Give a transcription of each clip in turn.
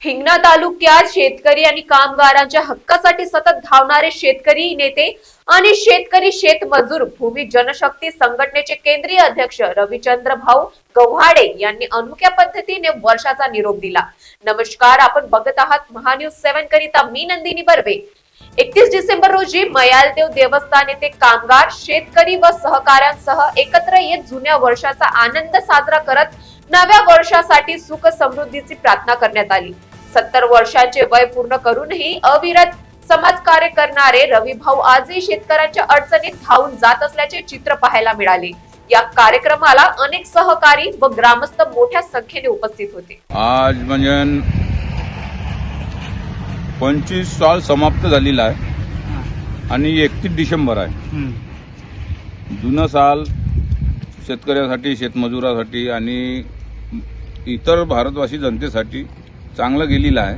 हिंगणा तालुक्यात शेतकरी आणि कामगारांच्या हक्कासाठी सतत धावणारे शेतकरी नेते आणि शेतकरी शेतमजूर भूमी जनशक्ती संघटनेचे केंद्रीय अध्यक्ष रविचंद्र भाऊ गव्हाडे यांनी अनोख्या पद्धतीने वर्षाचा निरोप दिला। नमस्कार, आपण बघत आहात महान्यूज 7 करिता मी नंदिनी बर्वे। 31 डिसेंबर रोजी मयालदेव देवस्थान येथे कामगार, शेतकरी व सहकाऱ्यांसह एकत्र येत जुन्या वर्षाचा आनंद साजरा करत नव्या वर्षासाठी सुख समृद्धीची प्रार्थना करण्यात आली। 70 वर्षांचे वय पूर्ण करूनही अविरत समाजकार्य करणारे रविभाऊ आजही शेतकऱ्यांच्या अडचणीत धावून जात असल्याचे चित्र पाहायला मिळाले। या कार्यक्रमाला अनेक सहकारी व ग्रामस्थ मोठ्या संख्येने उपस्थित होते। आज म्हणजे 25 साल समाप्त झालेला आहे आणि 31 डिसेंबर आहे। जुनं साल शेतकऱ्यासाठी, शेतमजुरासाठी आणि इतर भारतवासी जनतेसाठी चांगलं गेलेलं आहे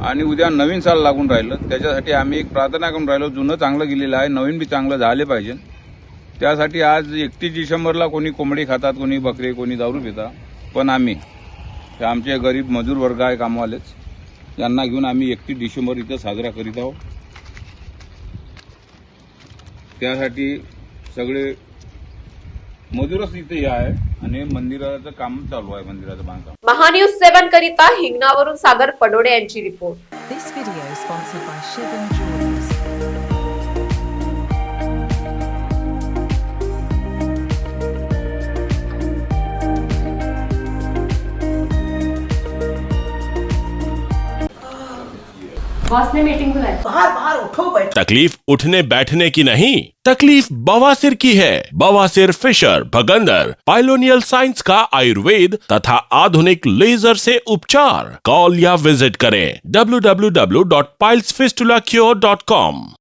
आणि उद्या नवीन साल लागून राहिलं, त्याच्यासाठी आम्ही एक प्रार्थना करून राहिलो। जुनं चांगलं गेलेलं आहे, नवीन बी चांगलं झाले पाहिजे। त्यासाठी आज 31 डिसेंबरला कोणी कोंबडी खातात, कोणी बकरी, कोणी दारू पितात, पण आम्ही आमचे गरीब मजूर वर्ग आहे, कामवालेच, यांना घेऊन आम्ही 31 डिसेंबर इथं साजरा करीत आहोत। त्यासाठी सगळे मजूरच इथे आहे आणि मंदिराचं काम चालू आहे, मंदिराचं बांधकाम। महान्यूज 7 करिता हिंगणावरून सागर पडोडे यांची report. This video is sponsored by Shivan Jewelers. Boss ने मीटिंग बुलाई। बाहर बाहर उठो बैठो। तकलीफ उठने बैठने की नहीं, तकलीफ बवासीर की है। बवासीर, फिशर, भगंदर, पाइलोनियल साइंस का आयुर्वेद तथा आधुनिक लेजर से उपचार। कॉल या विजिट करें www.pilesfistulacure.com।